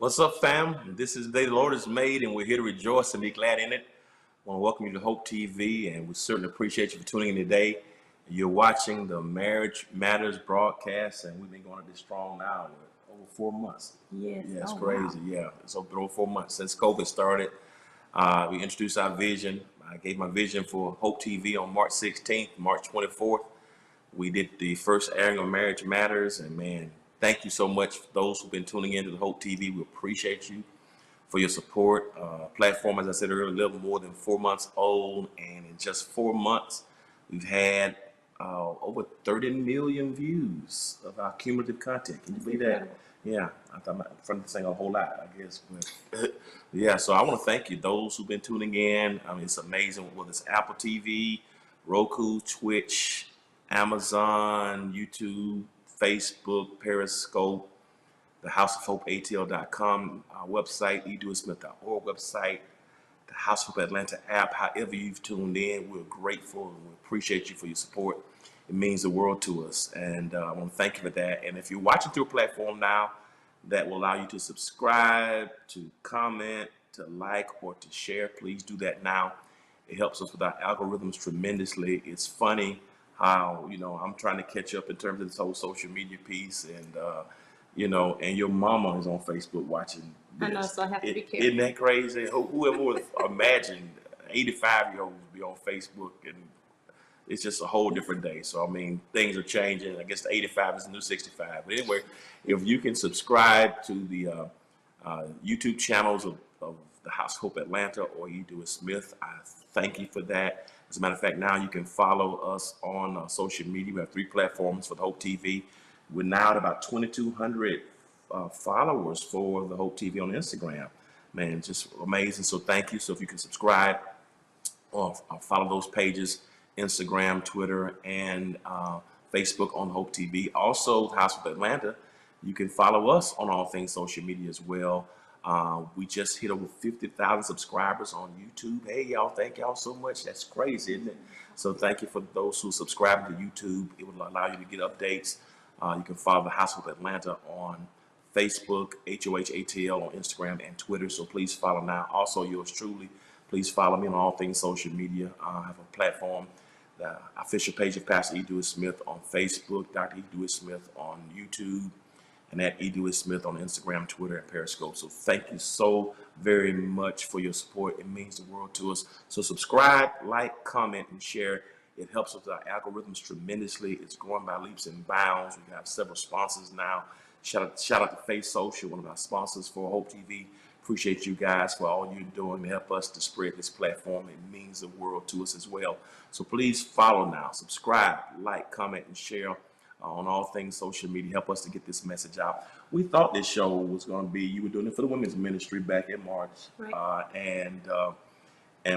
What's up, fam? This is the day the Lord has made, and we're here to rejoice and be glad in it. I want to welcome you to Hope TV, and we certainly appreciate you for tuning in today. You're watching the Marriage Matters broadcast, and we've been going at this strong now over 4 months. Yes. Yeah, it's Oh, crazy. wow. Yeah, it's been over 4 months since COVID started. We introduced our vision. I gave my vision for Hope TV on March 16th, March 24th. We did the first airing of Marriage Matters, and man, thank you so much for those who've been tuning into the Hope TV. We appreciate you for your support. Platform, as I said earlier, a little more than 4 months old, and in just 4 months, we've had over 30 million views of our cumulative content. Can you That's believe that? incredible. Yeah, I thought my friend saying a whole lot, I guess. But yeah, so I want to thank you, those who've been tuning in. I mean, it's amazing whether it's Apple TV, Roku, Twitch, Amazon, YouTube, Facebook, Periscope, the House of Hope ATL.com, our website, edewithsmith.org website, the House of Hope Atlanta app. However you've tuned in, we're grateful and we appreciate you for your support. It means the world to us, and I want to thank you for that. And if you're watching through a platform now that will allow you to subscribe, to comment, to like, or to share, please do that now. It helps us with our algorithms tremendously. It's funny how, I'm trying to catch up in terms of this whole social media piece, and and your mama is on Facebook watching I know, this. so I have to be Isn't careful. that crazy? Whoever would have imagined 85-year-olds be on Facebook, and it's just a whole different day. So, I mean, things are changing. I guess the 85 is the new 65. But anyway, if you can subscribe to the YouTube channels of the House of Hope Atlanta or You Do It Smith, I thank you for that. As a matter of fact, now you can follow us on social media. We have 3 platforms for the Hope TV. We're now at about 2,200 followers for the Hope TV on Instagram. Man, just amazing. So thank you. So if you can subscribe or follow those pages, Instagram, Twitter, and Facebook on Hope TV. Also, House of Atlanta, you can follow us on all things social media as well. We just hit over 50,000 subscribers on YouTube. Hey, y'all, thank y'all so much. That's crazy, isn't it? So thank you for those who subscribe to YouTube. It will allow you to get updates. You can follow the House of Atlanta on Facebook, HOHATL on Instagram and Twitter. So please follow now. Also, yours truly, please follow me on all things social media. I have a platform, the official page of Pastor E. Dewitt Smith on Facebook, Dr. E. Dewitt Smith on YouTube, and at E. Dewitt Smith on Instagram, Twitter, and Periscope. So thank you so very much for your support. It means the world to us. So subscribe, like, comment, and share. It helps with our algorithms tremendously. It's growing by leaps and bounds. We have several sponsors now. Shout out to Face Social, one of our sponsors for Hope TV. Appreciate you guys for all you're doing to help us to spread this platform. It means the world to us as well. So please follow now, subscribe, like, comment, and share on all things social media. Help us to get this message out. We thought this show was going to be, you were doing it for the women's ministry back in March, Right. and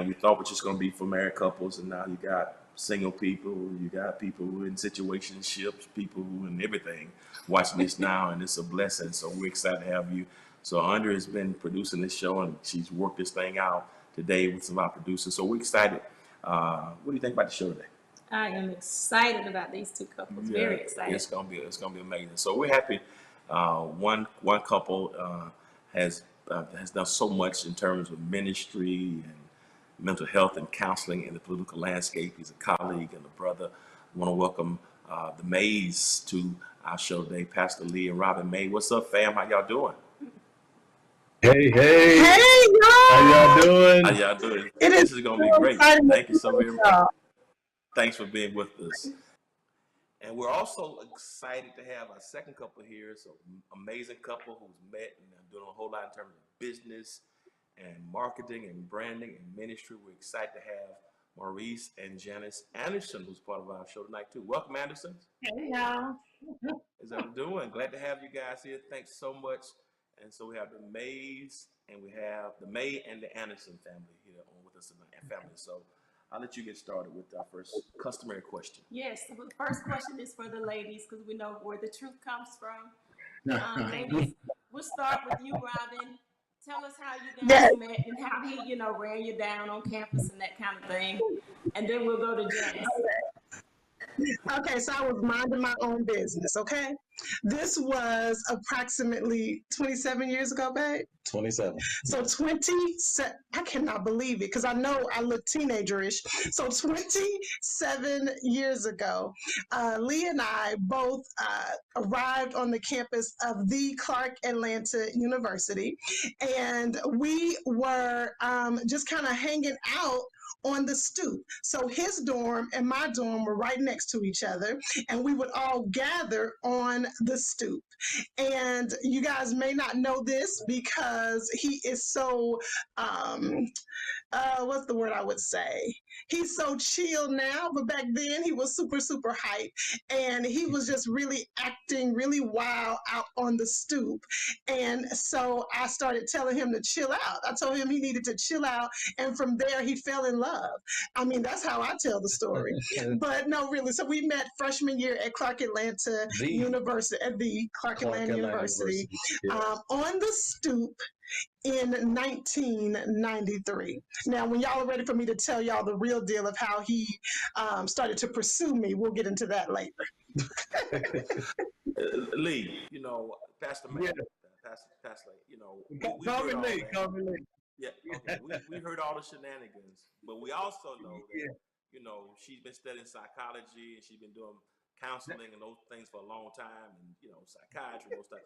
we thought it was just going to be for married couples, and now you got single people, you got people who are in situationships, people who in everything watching this now, and it's a blessing. So we're excited to have you. So Andrea has been producing this show, and she's worked this thing out today with some of our producers. So we're excited. What do you think about the show today? I am excited about these 2 couples. Yeah, Very excited. it's gonna be amazing. So we're happy. One couple has done so much in terms of ministry and mental health and counseling in the political landscape. He's a colleague and a brother. I want to welcome the Mays to our show today, Pastor Lee and Robin May. What's up, fam? How y'all doing? Hey, Hey, how y'all y'all! doing? How y'all doing? It is This is gonna be so great. exciting to Thank you be so with very much. y'all. Thanks for being with us. And we're also excited to have our second couple here. It's an amazing couple who's met and are doing a whole lot in terms of business and marketing and branding and ministry. We're excited to have Maurice and Janice Anderson, who's part of our show tonight too. Welcome, Anderson. Hey, y'all. How's everyone doing? Glad to have you guys here. Thanks so much. And so we have the Mays and we have the May and the Anderson family here on with us tonight, and family. So I'll let you get started with our first customary question. Yes. So the first question is for the ladies because we know where the truth comes from. Ladies, we'll start with you, Robin. Tell us how you guys Yes. met and how he, ran you down on campus and that kind of thing. And then we'll go to Janice. Okay, so I was minding my own business, okay? This was approximately 27 years ago, babe. 27. So 27, I cannot believe it because I know I look teenagerish. So 27 years ago, Lee and I both arrived on the campus of the Clark Atlanta University, and we were just kind of hanging out on the stoop. So his dorm and my dorm were right next to each other, and we would all gather on the stoop. And you guys may not know this because he is so what's the word I would say? He's so chill now, but back then he was super, super hype. And he was just really acting really wild out on the stoop. And so I started telling him to chill out. I told him he needed to chill out. And from there, he fell in love. I mean, that's how I tell the story. But no, really. So we met freshman year at Clark Atlanta University, at the Clark Atlanta University. Yeah. On the stoop in 1993. Now, when y'all are ready for me to tell y'all the real deal of how he started to pursue me, we'll get into that later. Lee, Pastor Matt, Yeah. Pastor, Call me Lee. Call me Lee. Yeah, okay. We heard all the shenanigans, but we also know that, she's been studying psychology and she's been doing counseling and those things for a long time, and, psychiatry and those stuff.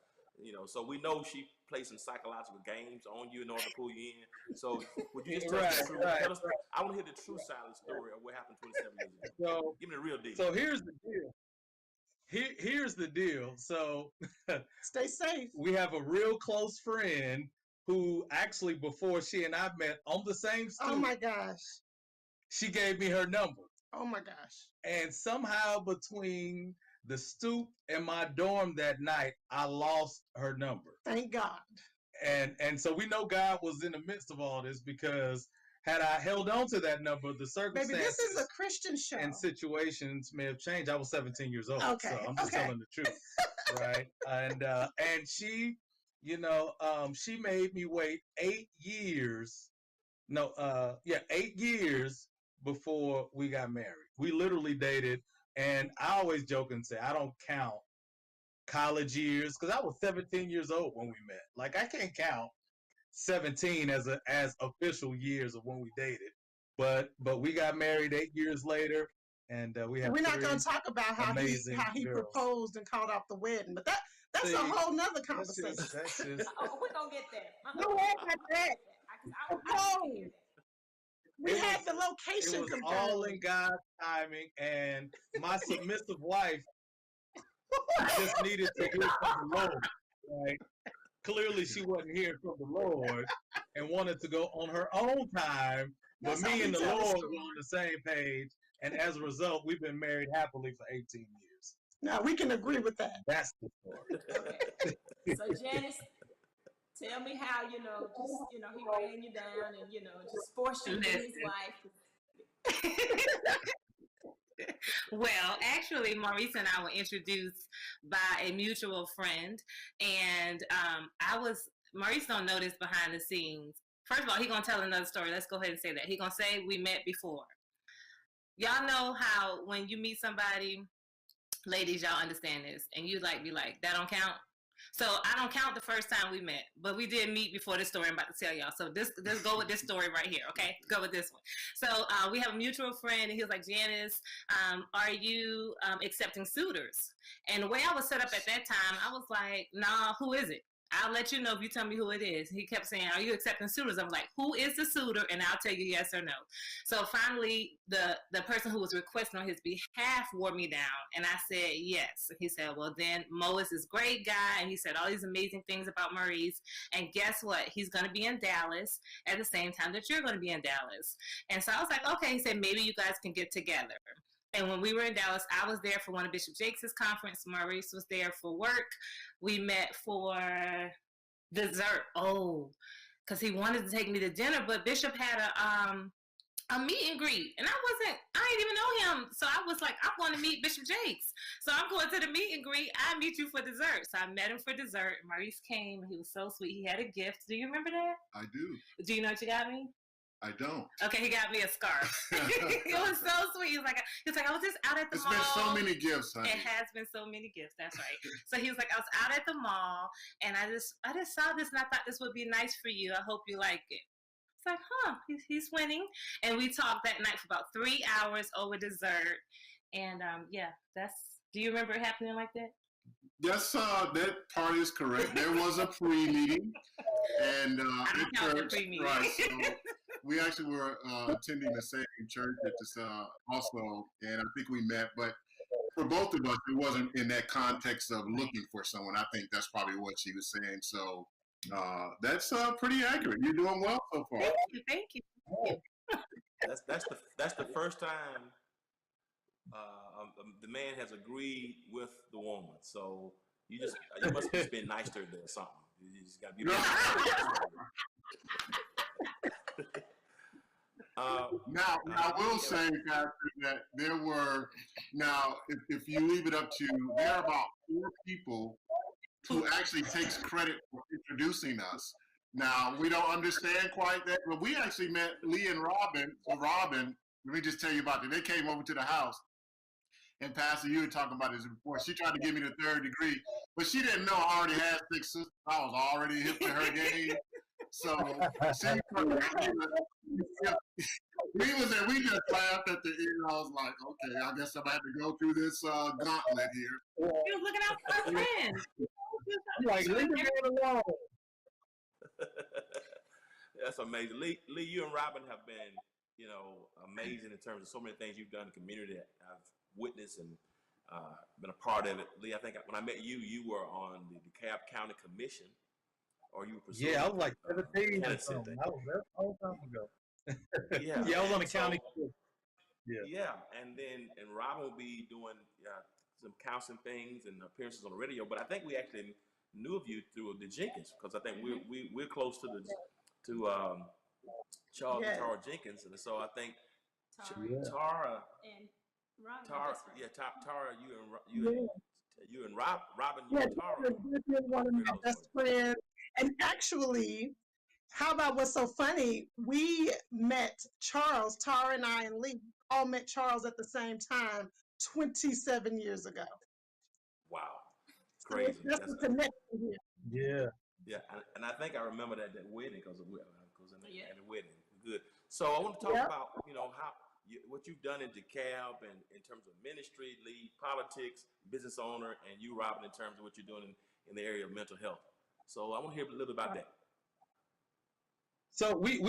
So we know she plays some psychological games on you in order to pull you in. So would you just tell us the truth? Tell us, I want to hear the true side of the story of what happened 27 years ago. So, give me the real deal. So here's the deal. Here's the deal. So stay safe. We have a real close friend who actually, before she and I met on the same stoop, oh my gosh, she gave me her number. Oh my gosh. And somehow between the stoop and my dorm that night, I lost her number. Thank God. And so we know God was in the midst of all this, because had I held on to that number, the circumstances Maybe this is a Christian show and situations may have changed. I was 17 years old, okay, so I'm just telling the truth, right? And she, she made me wait 8 years. 8 years before we got married. We literally dated, and I always joke and say I don't count college years because I was 17 years old when we met. Like, I can't count 17 as official years of when we dated. But we got married 8 years later, and we have. We're not going to talk about how he girls. Proposed and called off the wedding, but that's a whole nother conversation. We're gonna get there. No way about that. We had the location. It was all in God's timing, and my submissive wife just needed to hear from the Lord. Right? Clearly, she wasn't hearing from the Lord and wanted to go on her own time. But me and the Lord were on the same page, and as a result, we've been married happily for 18 years. Now we can agree with that. That's the story. Okay. So Janice, tell me how, he ran you down and, just forced you to be his wife. Well, actually, Maurice and I were introduced by a mutual friend, and Maurice don't know this behind the scenes. First of all, he gonna tell another story. Let's go ahead and say that. He gonna say we met before. Y'all know how when you meet somebody, ladies, y'all understand this, and you be like, that don't count. So I don't count the first time we met, but we did meet before this story I'm about to tell y'all. So this go with this story right here, okay? Go with this one. So we have a mutual friend, and he was like, Janice, are you accepting suitors? And the way I was set up at that time, I was like, nah, who is it? I'll let you know if you tell me who it is. He kept saying, are you accepting suitors? I'm like, who is the suitor? And I'll tell you yes or no. So finally, the person who was requesting on his behalf wore me down. And I said, yes. He said, well, then Mo is this great guy. And he said all these amazing things about Maurice. And guess what? He's going to be in Dallas at the same time that you're going to be in Dallas. And so I was like, okay. He said, maybe you guys can get together. And when we were in Dallas, I was there for one of Bishop Jakes' conference. Maurice was there for work. We met for dessert. Oh, because he wanted to take me to dinner, but Bishop had a meet and greet, and I didn't even know him. So I was like, I'm going to meet Bishop Jakes. So I'm going to the meet and greet. I meet you for dessert. So I met him for dessert. Maurice came. He was so sweet. He had a gift. Do you remember that? I do. Do you know what you got me? I don't. Okay, he got me a scarf. It was so sweet. He was like, I was just out at the mall. It's been so many gifts, honey. It has been so many gifts. That's right. So he was like, I was out at the mall, and I just saw this, and I thought this would be nice for you. I hope you like it. It's like, he's winning. And we talked that night for about 3 hours over dessert. And yeah, do you remember it happening like that? Yes, that part is correct. There was a pre-meeting, and at church, right? So we actually were attending the same church at this also, and I think we met. But for both of us, it wasn't in that context of looking for someone. I think that's probably what she was saying. So that's pretty accurate. You're doing well so far. Thank you. That's the first time. The man has agreed with the woman, so you must have just been nice to her or something. You just got to be. Now, I will say, Pastor, that there were if you leave it up to, there are about 4 people who actually takes credit for introducing us. Now, we don't understand quite that, but we actually met Lee and Robin. So Robin, let me just tell you about it. They came over to the house. And Pastor, you were talking about this before. She tried to give me the 3rd degree, but she didn't know I already had 6 sisters. I was already hip to her game. So we was there. We just laughed at the end. I was like, okay, I guess I'm going to have to go through this gauntlet here. He was looking out for our friends. I'm like, leave it alone. That's amazing. Lee, you and Robin have been, amazing in terms of so many things you've done in the community that I've witnessed and been a part of it. Lee, I think when I met you, you were on the DeKalb County Commission, or you were pursuing. Yeah, I was like 17 or something. That was a long time ago. Yeah, I was on the county. Yeah, and Robin will be doing some counseling things and appearances on the radio. But I think we actually knew of you through the Jenkins, because I think we're close to Charles and Tara Jenkins, and so I think Tara and Robin. Tara, you and Robin, you and Tara. One of my best friends. And actually, how about what's so funny? We met Charles, Tara and I and Lee all met Charles at the same time 27 years ago. Wow. Crazy. So that's the connection here. Yeah. Yeah, and I think I remember that wedding because in the wedding. Good. So I want to talk about what you've done in DeKalb and in terms of ministry, lead, politics, business owner, and you, Robin, in terms of what you're doing in the area of mental health. So I want to hear a little bit about that. So we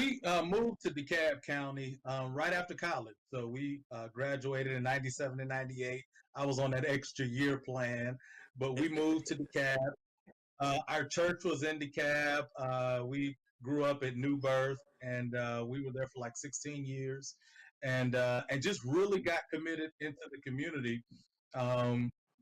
moved to DeKalb County right after college. So we graduated in 97 and 98. I was on that extra year plan, but we moved to DeKalb. Our church was in DeKalb. We grew up at New Birth, and we were there for like 16 years, and just really got committed into the community.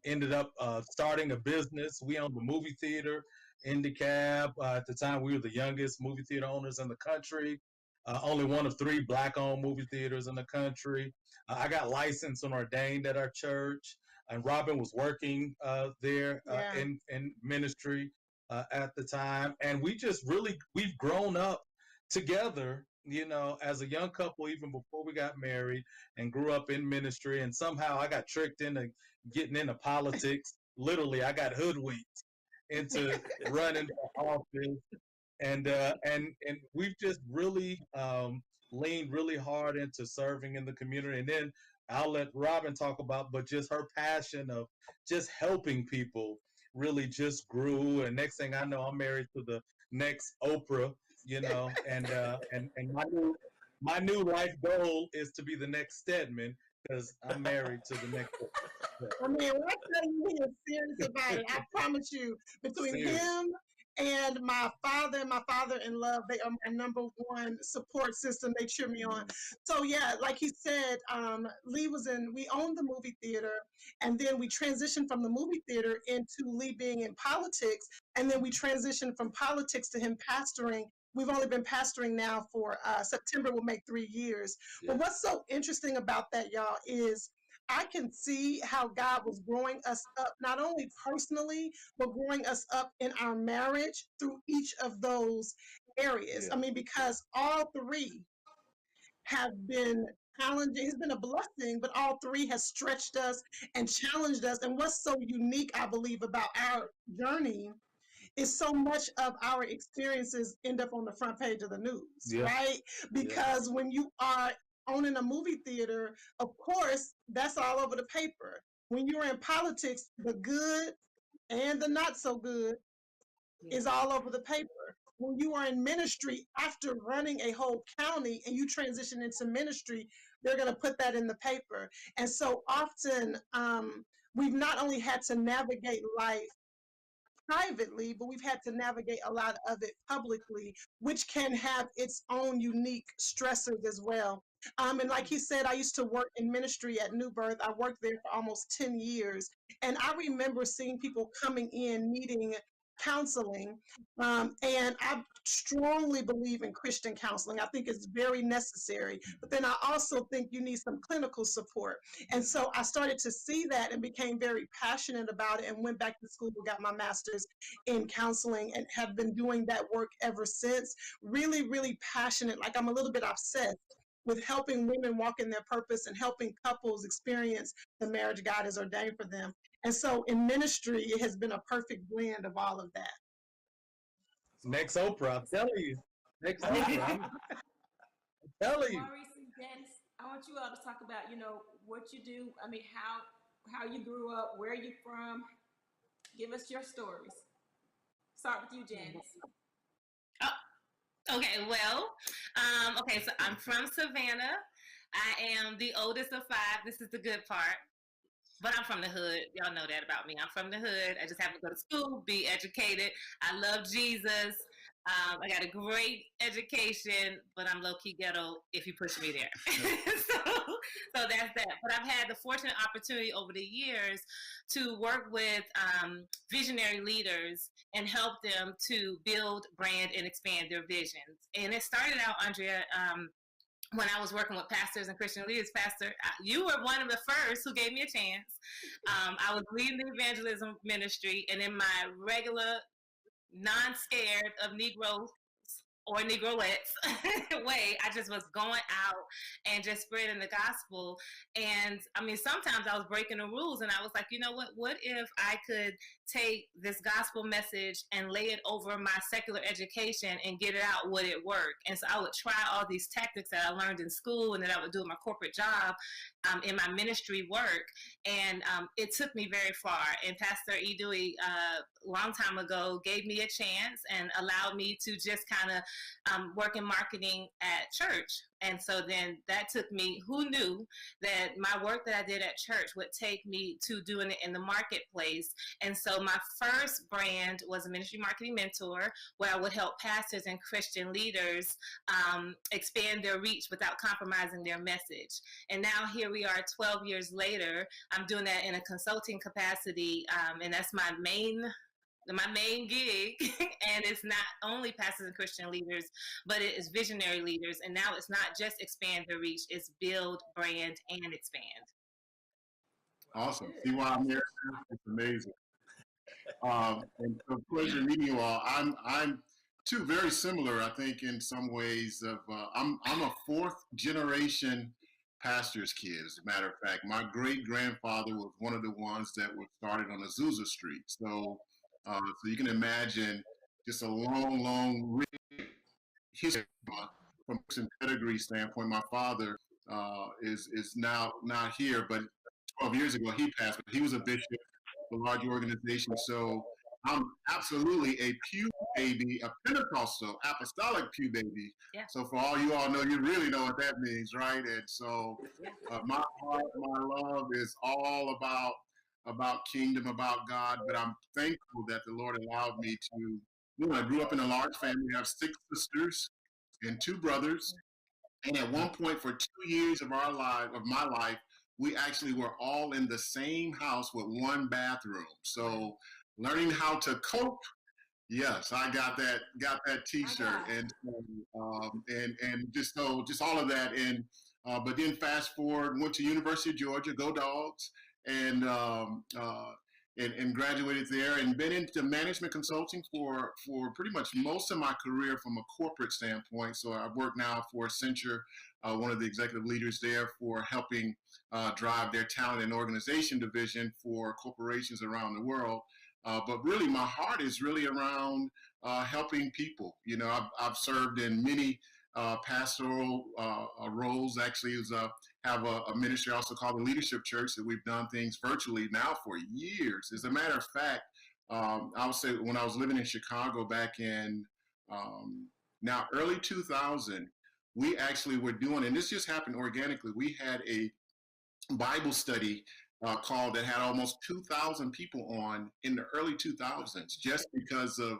Ended up starting a business. We owned a movie theater in DeKalb. At the time, we were the youngest movie theater owners in the country. Only one of 3 Black-owned movie theaters in the country. I got licensed and ordained at our church, and Robin was working there in ministry at the time. And we've grown up together, as a young couple, even before we got married, and grew up in ministry. And somehow I got tricked into getting into politics. Literally, I got hoodwinked into running for office. And we've just really leaned really hard into serving in the community. And then I'll let Robin talk about, but just her passion of just helping people really just grew. And next thing I know, I'm married to the next Oprah, and my new life goal is to be the next Stedman, because I'm married to the next Oprah. I mean, when I tell you he is serious about it, I promise you, between him and my father and my father-in-law, they are my #1 support system. They cheer me on. So yeah, like he said, we owned the movie theater, and then we transitioned from the movie theater into Lee being in politics, and then we transitioned from politics to him pastoring. We've only been pastoring now for September will make 3 years. Yeah. But what's so interesting about that, y'all, is I can see how God was growing us up, not only personally, but growing us up in our marriage through each of those areas. Yeah. I mean, because all 3 have been challenging. It's been a blessing, but all three has stretched us and challenged us. And what's so unique, I believe, about our journey is so much of our experiences end up on the front page of the news, right? Because when you are owning a movie theater, of course, that's all over the paper. When you're in politics, the good and the not so good is all over the paper. When you are in ministry, after running a whole county and you transition into ministry, they're going to put that in the paper. And so often, we've not only had to navigate life privately, but we've had to navigate a lot of it publicly, which can have its own unique stressors as well. And like he said, I used to work in ministry at New Birth. I worked there for almost 10 years. And I remember seeing people coming in needing counseling. And I strongly believe in Christian counseling. I think it's very necessary. But then I also think you need some clinical support. And so I started to see that and became very passionate about it and went back to school, got my master's in counseling, and have been doing that work ever since. Really, really passionate. Like, I'm a little bit obsessed with helping women walk in their purpose and helping couples experience the marriage God has ordained for them. And so in ministry, it has been a perfect blend of all of that. Next Oprah, I'm telling you. Next Oprah, I'm telling you. Maurice and Janice, I want you all to talk about, what you do. I mean, how you grew up, where you from. Give us your stories. Start with you, Janice. Okay, well, so I'm from Savannah. I am the oldest of 5. This is the good part. But I'm from the hood. Y'all know that about me. I'm from the hood. I just have to go to school, be educated. I love Jesus. I got a great education, but I'm low-key ghetto if you push me there. so that's that. But I've had the fortunate opportunity over the years to work with visionary leaders and help them to build, brand, and expand their visions. And it started out, Andrea, when I was working with pastors and Christian leaders. Pastor, you were one of the first who gave me a chance. I was leading the evangelism ministry, and in my regular, non-scared of Negroes or Negroettes way, I just was going out and just spreading the gospel. And I mean, sometimes I was breaking the rules, and I was like, you know what if I could take this gospel message and lay it over my secular education and get it out? Would it work? And so I would try all these tactics that I learned in school and that I would do in my corporate job, in my ministry work. And it took me very far. And Pastor E. Dewey, a long time ago, gave me a chance and allowed me to just kind of work in marketing at church. And so then that took me, who knew that my work that I did at church would take me to doing it in the marketplace. And so my first brand was a ministry marketing mentor, where I would help pastors and Christian leaders expand their reach without compromising their message. And now here we are 12 years later. I'm doing that in a consulting capacity, and that's my main gig. And it's not only pastors and Christian leaders, but it is visionary leaders. And now it's not just expand their reach, it's build, brand, and expand. Awesome. See why I'm here? It's amazing. And it's a pleasure meeting you all. I'm too very similar, I think, in some ways. I'm a 4th generation pastor's kid. As a matter of fact, my great grandfather was one of the ones that was started on Azusa Street. So you can imagine just a long history from some pedigree standpoint. My father is now not here, but 12 years ago he passed. But he was a bishop of a large organization. So I'm absolutely a pew baby, a Pentecostal, apostolic pew baby. Yeah. So for all you all know, you really know what that means, right? And so my heart, my love is all about kingdom, about God. But I'm thankful that the Lord allowed me to, I grew up in a large family. I have 6 sisters and 2 brothers. And at one point for 2 years of my life, we actually were all in the same house with 1 bathroom. So learning how to cope, yes, I got that T-shirt, and just all of that. And but then fast forward, went to University of Georgia, go Dogs, and and graduated there, and been into management consulting for pretty much most of my career from a corporate standpoint. So I work now for Accenture, one of the executive leaders there, for helping drive their talent and organization division for corporations around the world. But really, my heart is really around helping people. You know, I've served in many pastoral roles. Actually, have a ministry also called the Leadership Church that we've done things virtually now for years. As a matter of fact, I would say when I was living in Chicago back in now early 2000, we actually were doing, and this just happened organically, we had a Bible study call that had almost 2,000 people on in the early 2000s, just because of,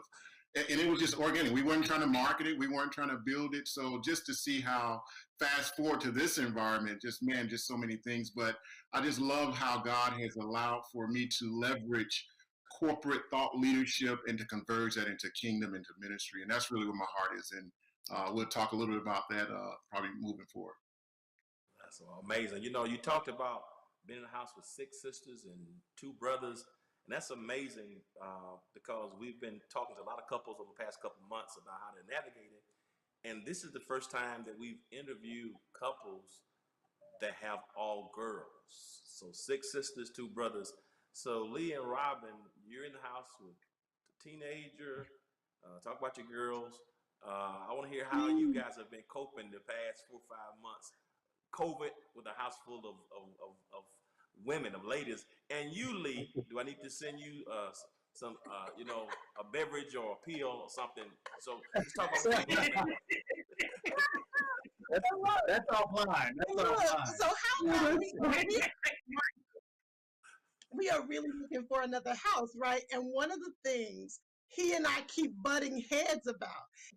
and it was just organic. We weren't trying to market it. We weren't trying to build it. So just to see how fast forward to this environment, just so many things. But I just love how God has allowed for me to leverage corporate thought leadership and to converge that into kingdom, into ministry. And that's really where my heart is. And we'll talk a little bit about that probably moving forward. That's amazing. You know, you talked about being in a house with 6 sisters and 2 brothers. And that's amazing because we've been talking to a lot of couples over the past couple of months about how to navigate it. And this is the first time that we've interviewed couples that have all girls. So 6 sisters, 2 brothers. So Lee and Robin, you're in the house with a teenager. Talk about your girls. I want to hear how you guys have been coping the past 4 or 5 months. COVID with a house full of women, of ladies. And you, Lee, do I need to send you some, you know, a beverage or a pill or something? So let's talk about that. That's offline. That's offline. So how about we are really looking for another house, right? And one of the things he and I keep butting heads about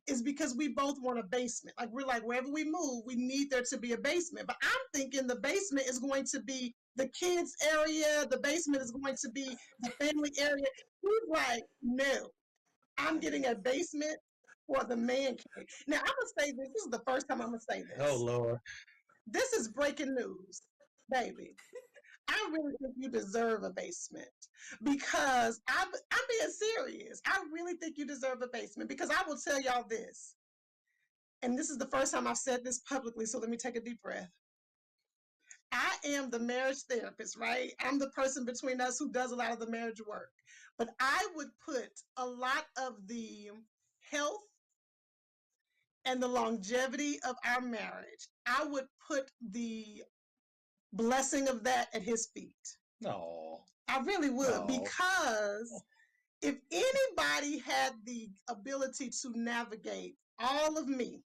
is because we both want a basement. Like, we're like, wherever we move, we need there to be a basement. But I'm thinking the basement is going to be the kids area. The basement is going to be the family area. He's like, no, I'm getting a basement for the man cave. Now, I'm going to say this. This is the first time I'm going to say this. Oh, Lord. This is breaking news, baby. I really think you deserve a basement because I'm being serious. I really think you deserve a basement because I will tell y'all this. And this is the first time I've said this publicly, so let me take a deep breath. I am the marriage therapist, right? I'm the person between us who does a lot of the marriage work. But I would put a lot of the health and the longevity of our marriage, I would put the blessing of that at his feet. No. I really would, No. because if anybody had the ability to navigate all of me,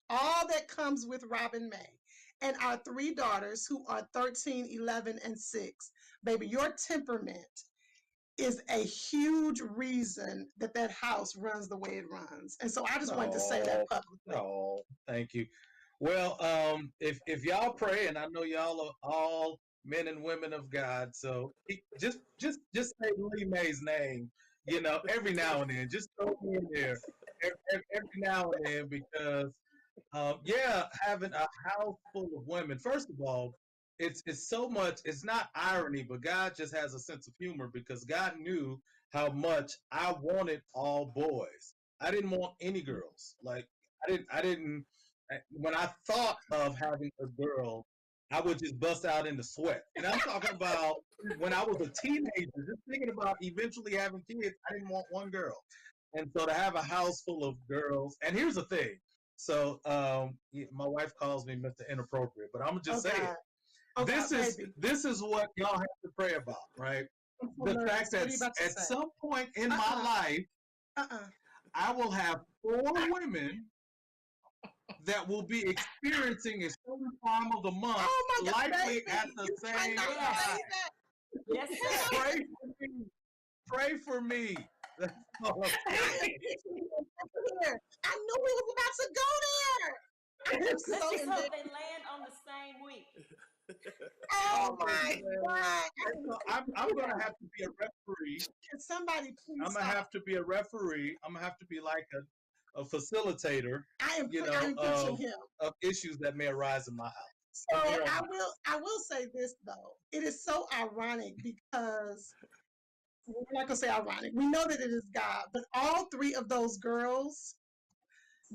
all that comes with Robin May, and our 3 daughters who are 13, 11, and 6, baby, your temperament is a huge reason that that house runs the way it runs. And so I just wanted to say that publicly. Oh, thank you. Well, if y'all pray, and I know y'all are all men and women of God, so just say Lee May's name, you know, every now and then. Just throw me in there every now and then, because having a house full of women. First of all, it's so much. It's not irony, but God just has a sense of humor, because God knew how much I wanted all boys. I didn't want any girls. Like I didn't. When I thought of having a girl, I would just bust out into sweat. And I'm talking about when I was a teenager, just thinking about eventually having kids, I didn't want one girl. And so to have a house full of girls, and here's the thing. So my wife calls me Mr. Inappropriate, but I'm gonna just say it. This is what y'all have to pray about, right? The fact that at some point in my life, I will have 4 women that will be experiencing a certain time of the month, likely at the same time. Yes, sir. Pray for me. That's all I'm saying. I knew we was about to go there. Let's just hope they land on the same week. Oh my God. I'm going to have to be a referee. Can somebody please I'm going to have to be a referee. I'm going to have to be like a facilitator, I am him of issues that may arise in my house. So I will say this though. It is so ironic because we're not gonna say ironic. We know that it is God, but all three of those girls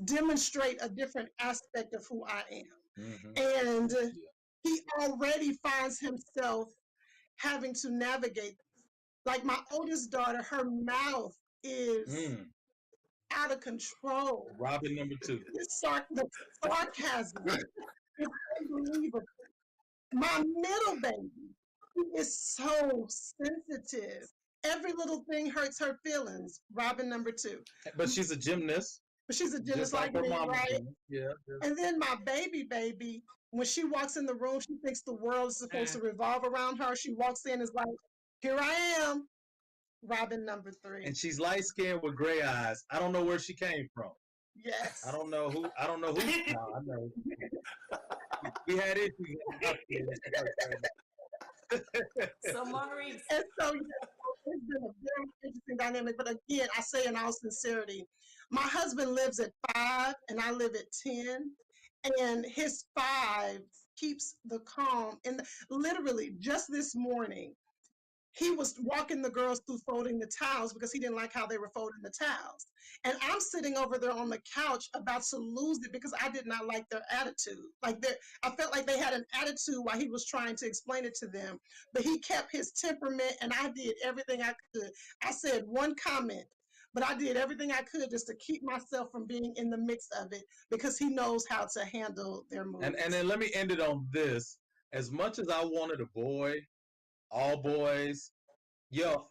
demonstrate a different aspect of who I am. And he already finds himself having to navigate. Like my oldest daughter, her mouth is out of control. Robin number 2. The sarcasm is unbelievable. My middle baby, he is so sensitive. Every little thing hurts her feelings. Robin number 2. But she's a gymnast. But she's a gymnast Just like her me, mama. right? Yeah. And then my baby, when she walks in the room, she thinks the world is supposed to revolve around her. She walks in, is like, here I am, Robin number 3. And she's light skinned with gray eyes. I don't know where she came from. Yes. I don't know who. No, I know. We had issues. So Maurice. And so it's been a very interesting dynamic. But again, I say in all sincerity, my husband lives at 5 and I live at 10. And his 5 keeps the calm. And literally just this morning, he was walking the girls through folding the towels because he didn't like how they were folding the towels. And I'm sitting over there on the couch about to lose it because I did not like their attitude. I felt like they had an attitude while he was trying to explain it to them. But he kept his temperament, and I did everything I could. I said one comment, but I did everything I could just to keep myself from being in the mix of it because he knows how to handle their moods. And then let me end it on this. As much as I wanted a boy, all boys,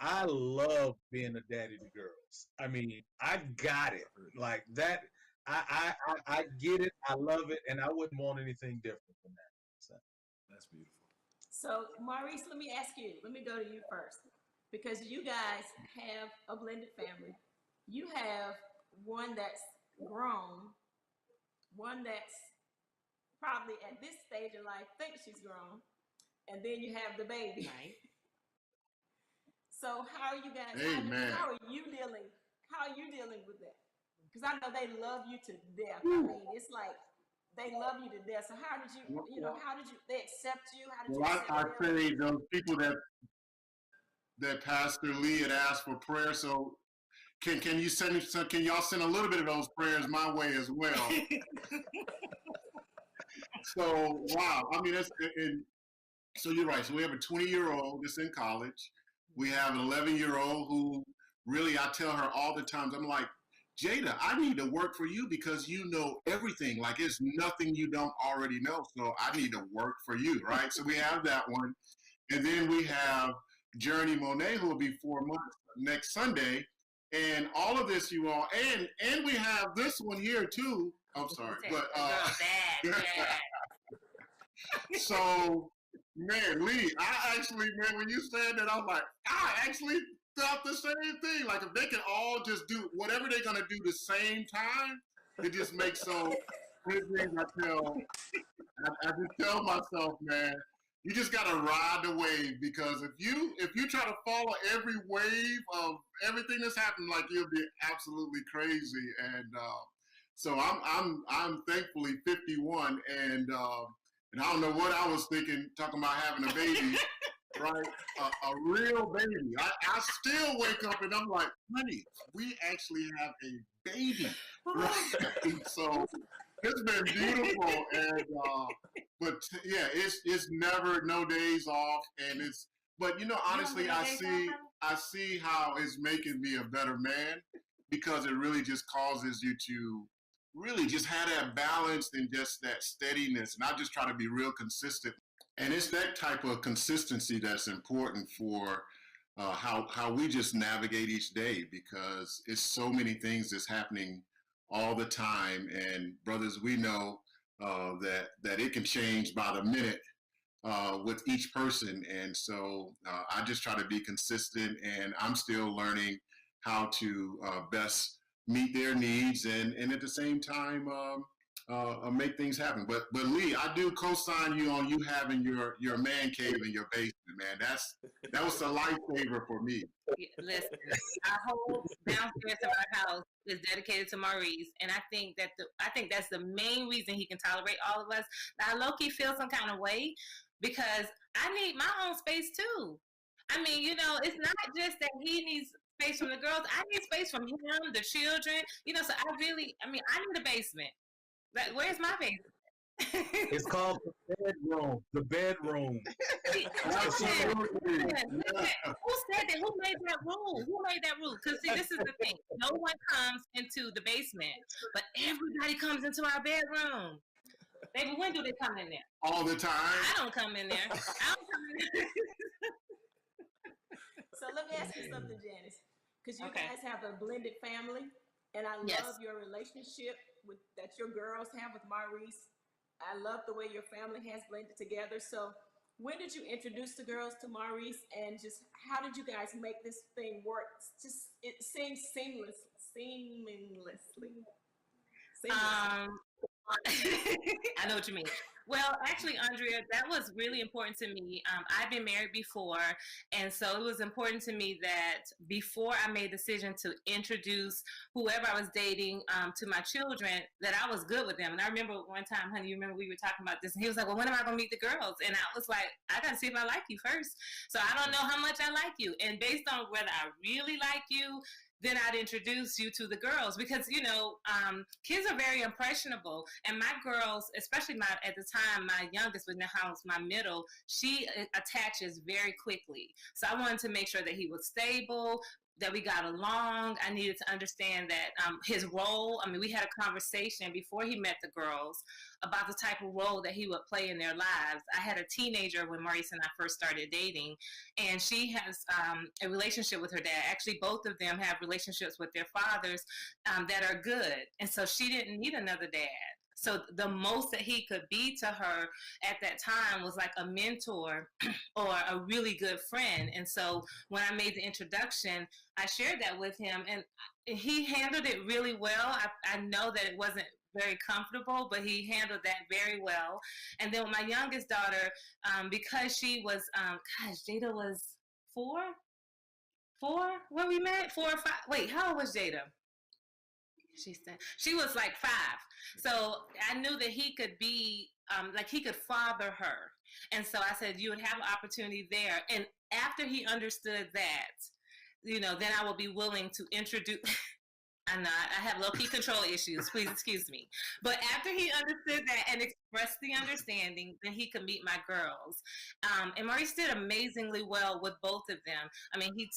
I love being a daddy to girls. I mean, I got it like that. I get it. I love it, and I wouldn't want anything different from that. So that's beautiful. So Maurice, let me ask you. Let me go to you first, because you guys have a blended family. You have one that's grown, one that's probably at this stage in life thinks she's grown, and then you have the baby. Right. So how are you guys? Amen. How are you dealing? How are you dealing with that? Because I know they love you to death. I mean, it's like they love you to death. So how did you? How did you? They accept you? How did you? Well, I say those people that Pastor Lee had asked for prayer. So can you send? Can y'all send a little bit of those prayers my way as well? So wow, I mean, so you're right. So we have a 20-year-old that's in college. We have an 11-year-old who really, I tell her all the time, I'm like, Jada, I need to work for you because you know everything. Like, it's nothing you don't already know. So I need to work for you, right? So we have that one. And then we have Journey Monet, who will be 4 months next Sunday. And all of this, you all, and we have this one here too. I'm sorry, but so, man, Lee, I actually, man, when you said that, I was like, I actually thought the same thing. Like, if they can all just do whatever they're gonna do the same time, it just makes so. I just tell myself, man, you just gotta ride the wave, because if you try to follow every wave of everything that's happening, like, you'll be absolutely crazy. And so I'm thankfully 51, and I don't know what I was thinking, talking about having a baby, right? A real baby. I still wake up and I'm like, honey, we actually have a baby, right? So it's been beautiful, and but yeah, it's never no days off, and but honestly, I see how it's making me a better man, because it really just causes you to really just have that balance and just that steadiness, and I just try to be real consistent. And it's that type of consistency that's important for how we just navigate each day, because it's so many things that's happening all the time. And brothers, we know that it can change by the minute with each person. And so I just try to be consistent, and I'm still learning how to best meet their needs and at the same time make things happen. But Lee, I do co-sign you on you having your man cave in your basement, man. That was a lifesaver for me. Listen, our whole downstairs of our house is dedicated to Maurice, and I think that's the main reason he can tolerate all of us. Now, I low-key feel some kind of way, because I need my own space too. I mean, you know, it's not just that he needs space from the girls. I need space from him, the children. You know, so I need a basement. Like, where's my basement? It's called the bedroom. The bedroom. Absolutely. Who Yeah. said that? Who made that rule? Who made that rule? Because see, this is the thing. No one comes into the basement, but everybody comes into our bedroom. Baby, when do they come in there? All the time. I don't come in there. I don't come in there. So let me ask you something, Janice, because you Okay. guys have a blended family, and I Yes. love your relationship with that your girls have with Maurice. I love the way your family has blended together. So when did you introduce the girls to Maurice, and just how did you guys make this thing work? Just it seems seamlessly. I know what you mean. Well, actually, Andrea, that was really important to me. I've been married before, and so it was important to me that before I made the decision to introduce whoever I was dating to my children, that I was good with them. And I remember one time, honey, you remember we were talking about this, and he was like, well, when am I going to meet the girls? And I was like, I got to see if I like you first. So I don't know how much I like you. And based on whether I really like you, then I'd introduce you to the girls, because, you know, kids are very impressionable. And my girls, especially at the time, my youngest was in the house, my middle, she attaches very quickly. So I wanted to make sure that he was stable, that we got along. I needed to understand that his role, I mean, we had a conversation before he met the girls about the type of role that he would play in their lives. I had a teenager when Maurice and I first started dating, and she has a relationship with her dad. Actually, both of them have relationships with their fathers that are good. And so she didn't need another dad. So the most that he could be to her at that time was like a mentor or a really good friend. And so when I made the introduction, I shared that with him, and he handled it really well. I know that it wasn't very comfortable, but he handled that very well. And then with my youngest daughter, because she was, Jada was four when we met, 4 or 5. Wait, how old was Jada? She was like 5. So I knew that he could be, he could father her. And so I said, you would have an opportunity there. And after he understood that, you know, then I will be willing to introduce. I'm not. I have low-key control issues. Please excuse me. But after he understood that and expressed the understanding, then he could meet my girls. And Maurice did amazingly well with both of them. I mean, he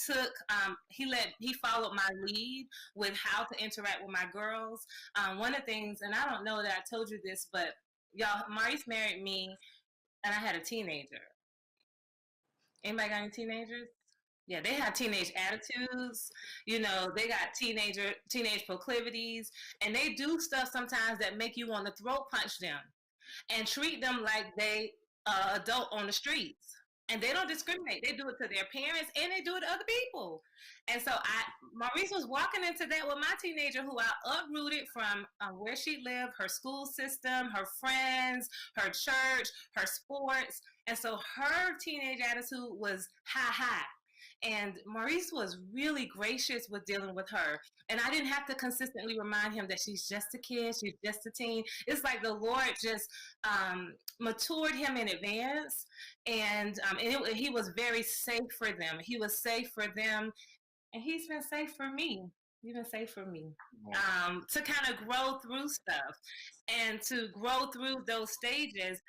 followed my lead with how to interact with my girls. One of the things, and I don't know that I told you this, but y'all, Maurice married me, and I had a teenager. Anybody got any teenagers? Yeah, they have teenage attitudes. You know, they got teenage proclivities, and they do stuff sometimes that make you want to throat punch them and treat them like they adult on the streets. And they don't discriminate. They do it to their parents, and they do it to other people. And so Maurice was walking into that with my teenager, who I uprooted from where she lived, her school system, her friends, her church, her sports. And so her teenage attitude was high. And Maurice was really gracious with dealing with her. And I didn't have to consistently remind him that she's just a kid, she's just a teen. It's like the Lord just matured him in advance. And he was very safe for them. He was safe for them. And he's been safe for me. He's been safe for me to kind of grow through stuff and to grow through those stages.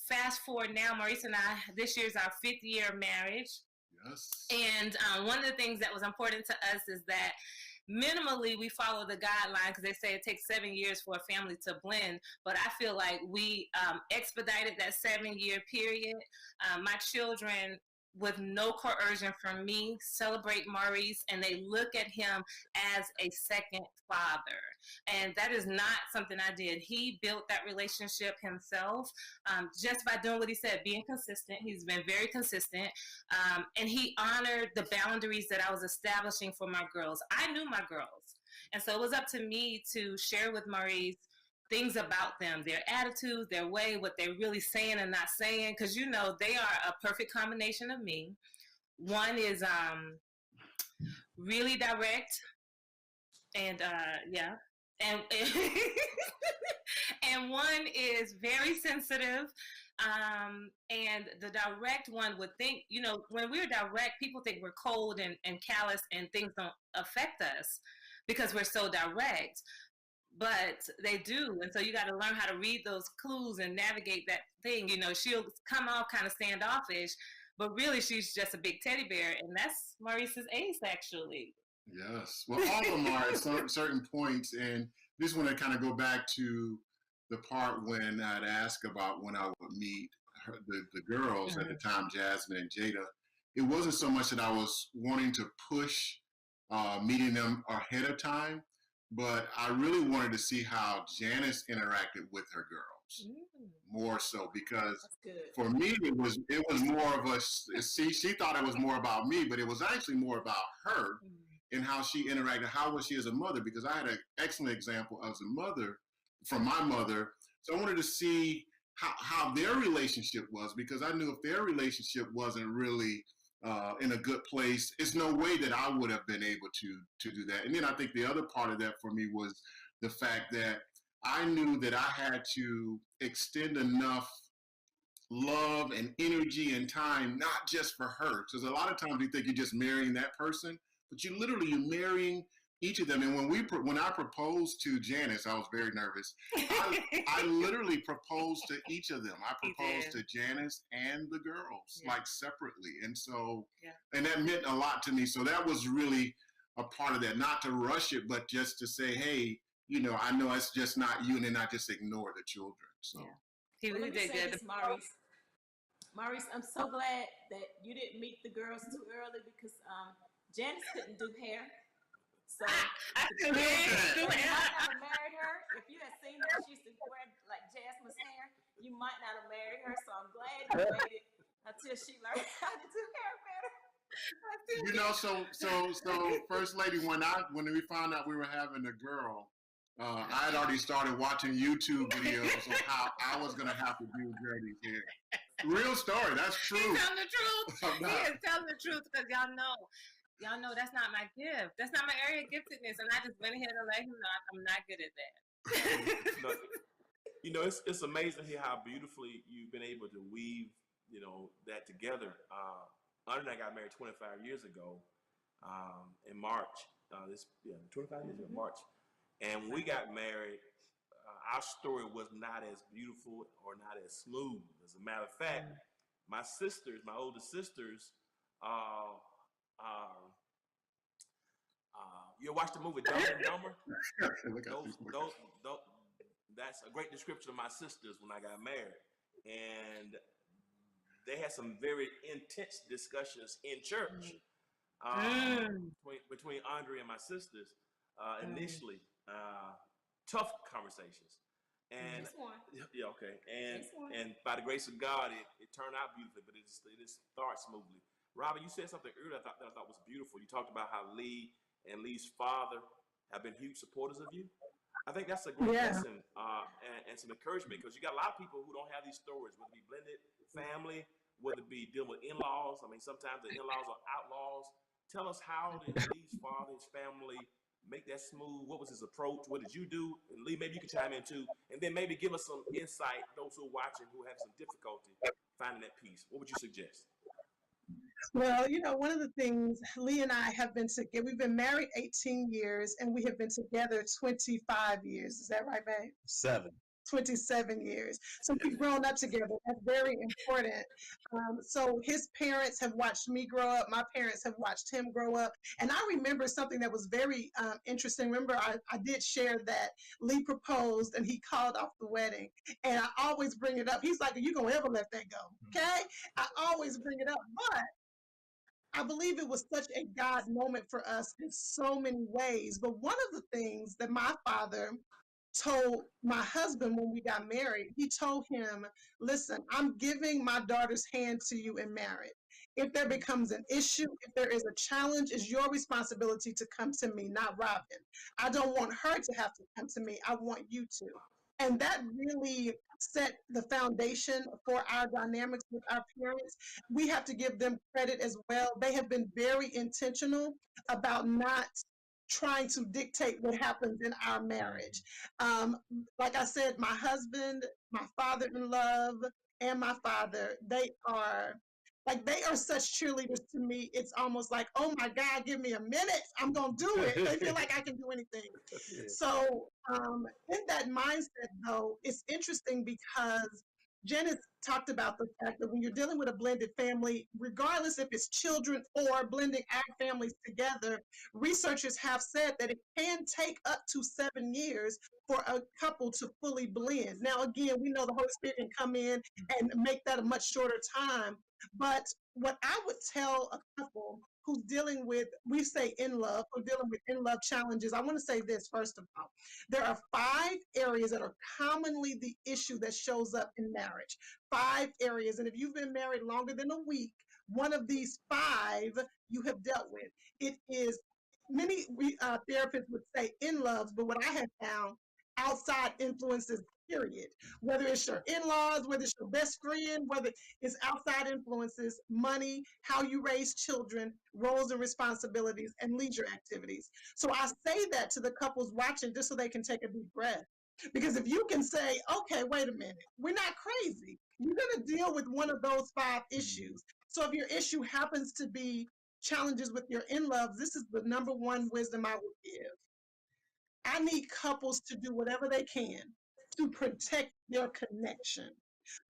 Fast forward now, Maurice and I, this year's our 5th year of marriage. Yes. And one of the things that was important to us is that minimally we follow the guidelines, because they say it takes 7 years for a family to blend. But I feel like we expedited that 7-year period. My children, with no coercion from me, celebrate Maurice, and they look at him as a second father. And that is not something I did. He built that relationship himself just by doing what he said, being consistent. He's been very consistent. And he honored the boundaries that I was establishing for my girls. I knew my girls. And so it was up to me to share with Maurice things about them, their attitudes, their way, what they're really saying and not saying, because, you know, they are a perfect combination of me. One is really direct, and and one is very sensitive, And the direct one would think, when we're direct, people think we're cold and callous and things don't affect us because we're so direct. But they do. And so you got to learn how to read those clues and navigate that thing. She'll come off kind of standoffish, but really she's just a big teddy bear. And that's Maurice's ace, actually. Yes. Well, all of them are at certain points. And this one, I kind of go back to the part when I'd ask about when I would meet the girls at the time, Jasmine and Jada. It wasn't so much that I was wanting to push meeting them ahead of time, but I really wanted to see how Janice interacted with her girls more so, because for me it was more of a she thought it was more about me, but it was actually more about her and how she interacted. How was she as a mother? Because I had an excellent example as a mother from my mother, so I wanted to see how their relationship was, because I knew if their relationship wasn't really in a good place, it's no way that I would have been able to do that. And then I think the other part of that for me was the fact that I knew that I had to extend enough love and energy and time, not just for her. Because a lot of times you think you're just marrying that person, but you're marrying each of them. And when I proposed to Janice, I was very nervous. I literally proposed to each of them. I proposed to Janice and the girls, like separately. And so, and that meant a lot to me. So that was really a part of that, not to rush it, but just to say, hey, I know it's just not you, and then not just ignore the children. So he really did good. Maurice, I'm so glad that you didn't meet the girls too early, because Janice couldn't do hair. So you might not have married her. If you had seen her, she used to wear like Jasmine's hair, you might not have married her. So I'm glad you waited until she learned how to do hair better. So First Lady, when we found out we were having a girl, I had already started watching YouTube videos of how I was gonna have to do Journey's hair. Real story, that's true. He's telling the truth. He is telling the truth, because y'all know that's not my gift. That's not my area of giftedness. And I just went ahead and let him know I'm not good at that. It's amazing here how beautifully you've been able to weave, that together. Andre and I got married 25 years ago in March. 25 years ago in March. And when we got married, our story was not as beautiful or not as smooth. As a matter of fact, my oldest sisters, you watch the movie Dumb and Dumber? That's a great description of my sisters when I got married. And they had some very intense discussions in church between Andre and my sisters initially. Tough conversations. And and by the grace of God, it turned out beautifully, but it started smoothly. Robin, you said something earlier that I thought was beautiful. You talked about how Lee and Lee's father have been huge supporters of you. I think that's a great lesson and some encouragement, because you got a lot of people who don't have these stories, whether it be blended family, whether it be dealing with in-laws. I mean, sometimes the in-laws are outlaws. Tell us, how did Lee's father, his family, make that smooth? What was his approach? What did you do? And Lee, maybe you can chime in too. And then maybe give us some insight, those who are watching who have some difficulty finding that peace. What would you suggest? Well, one of the things, Lee and I have been together, we've been married 18 years and we have been together 25 years. Is that right, babe? 27 years. So we've grown up together. That's very important. So his parents have watched me grow up. My parents have watched him grow up. And I remember something that was very interesting. Remember, I did share that Lee proposed and he called off the wedding. And I always bring it up. He's like, are you going to ever let that go? Okay? I always bring it up. But I believe it was such a God moment for us in so many ways. But one of the things that my father told my husband when we got married, he told him, listen, I'm giving my daughter's hand to you in marriage. If there becomes an issue, if there is a challenge, it's your responsibility to come to me, not Robin. I don't want her to have to come to me. I want you to. And that really set the foundation for our dynamics with our parents. We have to give them credit as well. They have been very intentional about not trying to dictate what happens in our marriage. Like I said, my husband, my father in love, and my father, they are such cheerleaders to me. It's almost like, oh my God, give me a minute. I'm going to do it. They feel like I can do anything. Yeah. So, in that mindset, though, it's interesting because Janice talked about the fact that when you're dealing with a blended family, regardless if it's children or blending our families together, researchers have said that it can take up to 7 years for a couple to fully blend. Now, again, we know the Holy Spirit can come in and make that a much shorter time. But what I would tell a couple who's dealing with, we say in love, who dealing with in love challenges, I want to say this first of all. There are 5 areas that are commonly the issue that shows up in marriage. 5 areas. And if you've been married longer than a week, one of these 5 you have dealt with. It is, many therapists would say in loves, but what I have found, outside influences, period. Whether it's your in-laws, whether it's your best friend, whether it's outside influences, money, how you raise children, roles and responsibilities, and leisure activities. So I say that to the couples watching just so they can take a deep breath. Because if you can say, okay, wait a minute, we're not crazy. You're going to deal with one of those 5 issues. So if your issue happens to be challenges with your in-laws, this is the number 1 wisdom I would give. I need couples to do whatever they can to protect their connection.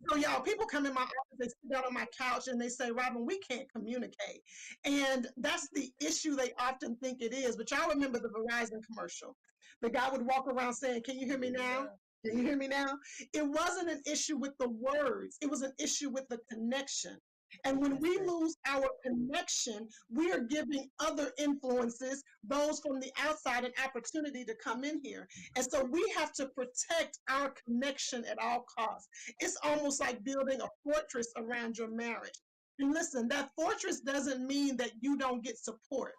So y'all, people come in my office, they sit down on my couch and they say, Robin, we can't communicate. And that's the issue they often think it is. But y'all remember the Verizon commercial. The guy would walk around saying, can you hear me now? Can you hear me now? It wasn't an issue with the words. It was an issue with the connection. And when we lose our connection, we are giving other influences, those from the outside, an opportunity to come in here. And so we have to protect our connection at all costs. It's almost like building a fortress around your marriage. And listen, that fortress doesn't mean that you don't get support.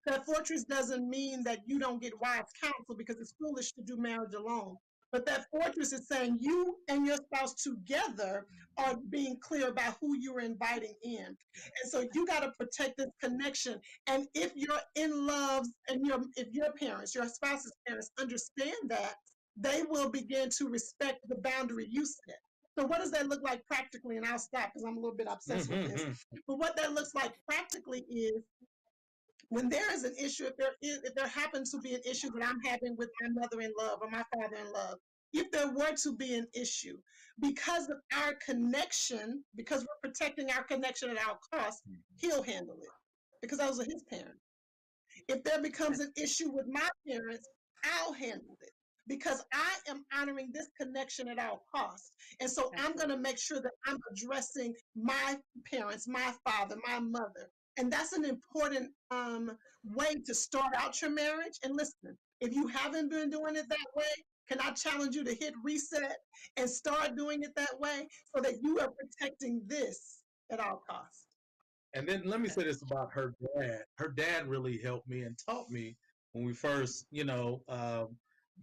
That fortress doesn't mean that you don't get wise counsel, because it's foolish to do marriage alone. But that fortress is saying you and your spouse together are being clear about who you're inviting in. And so you got to protect this connection. And if you're in love and if your parents, your spouse's parents understand that, they will begin to respect the boundary you set. So what does that look like practically? And I'll stop because I'm a little bit obsessed with this. But what that looks like practically is, when there is an issue, if there happens to be an issue that I'm having with my mother-in-law or my father-in-law, if there were to be an issue, because of our connection, because we're protecting our connection at all costs, he'll handle it because those are his parents. If there becomes an issue with my parents, I'll handle it because I am honoring this connection at all costs. And so I'm going to make sure that I'm addressing my parents, my father, my mother. And that's an important way to start out your marriage. And listen, if you haven't been doing it that way, can I challenge you to hit reset and start doing it that way so that you are protecting this at all costs? And then let me say this about her dad. Her dad really helped me and taught me when we first,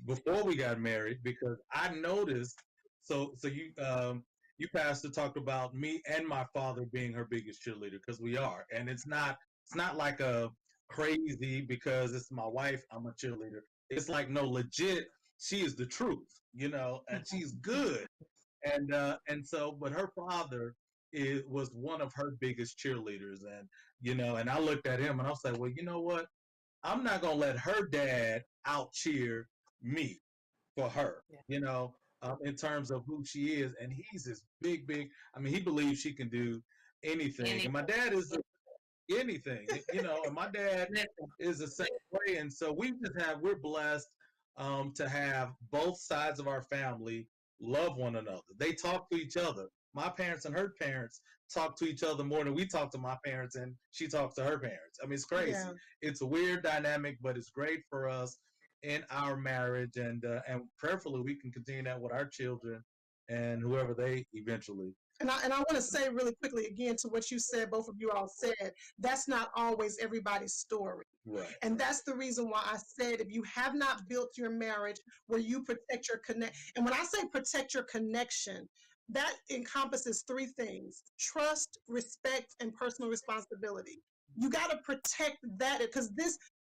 before we got married, because I noticed. So you, Pastor, talked about me and my father being her biggest cheerleader, because we are, and it's not like a crazy because it's my wife, I'm a cheerleader. It's like, no, legit, she is the truth, and she's good, and so, but her father was one of her biggest cheerleaders, and I looked at him and I was like, well, you know what, I'm not gonna let her dad out cheer me for her, in terms of who she is. And he's this big, he believes she can do anything. And my dad is anything, and my dad is the same way. And so we're blessed to have both sides of our family love one another. They talk to each other. My parents and her parents talk to each other more than we talk to my parents and she talks to her parents. It's crazy. Yeah. It's a weird dynamic, but it's great for us in our marriage, and prayerfully we can continue that with our children and whoever they eventually. And I want to say really quickly again to what you said, both of you all said, that's not always everybody's story. Right. And that's the reason why I said, if you have not built your marriage where you protect your and when I say protect your connection, that encompasses 3 things: trust, respect, and personal responsibility. You got to protect that, because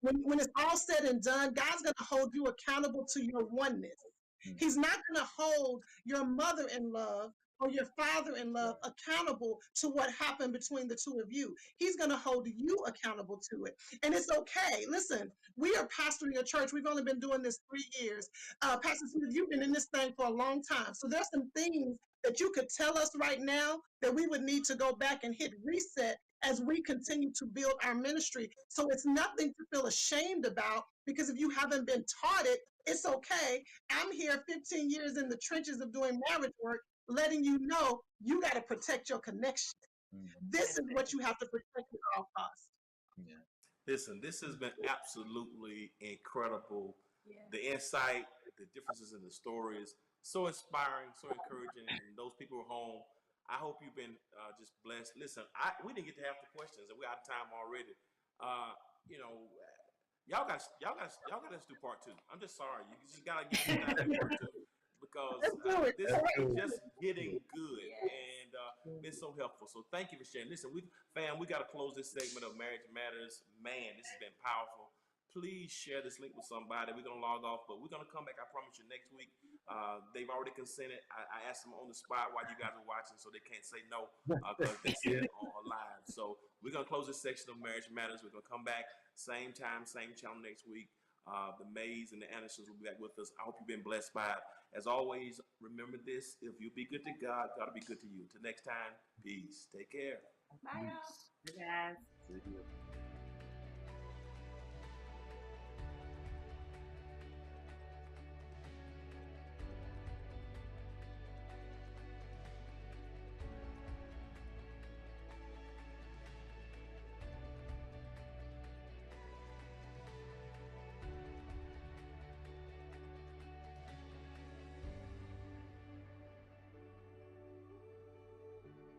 when it's all said and done, God's going to hold you accountable to your oneness. He's not going to hold your mother in love or your father in love accountable to what happened between the two of you. He's going to hold you accountable to it. And it's okay. Listen, we are pastoring a church. We've only been doing this 3 years. Pastor Smith, you've been in this thing for a long time. So there's some things that you could tell us right now that we would need to go back and hit reset as we continue to build our ministry. So it's nothing to feel ashamed about, because if you haven't been taught it, it's okay. I'm here 15 years in the trenches of doing marriage work, letting you know you got to protect your connection. This is what you have to protect at all costs. Listen, this has been absolutely incredible. Yeah. The insight, the differences in the stories, so inspiring, so encouraging. And those people at home, I hope you've been just blessed. Listen, we didn't get to have the questions, and we're out of time already. You know, y'all got us do part 2. I'm just sorry, you just gotta get me down to part 2 because this is just getting good and been so helpful. So thank you for sharing. Listen, we got to close this segment of Marriage Matters. Man, this has been powerful. Please share this link with somebody. We're gonna log off, but we're gonna come back. I promise you next week. They've already consented. I asked them on the spot while you guys are watching, so they can't say no because they said it on live. So we're gonna close this section of Marriage Matters. We're gonna come back same time, same channel next week. The Mays and the Andersons will be back with us. I hope you've been blessed by it. As always, remember this: if you be good to God, God will be good to you. Till next time, peace. Take care. Bye, y'all. Guys.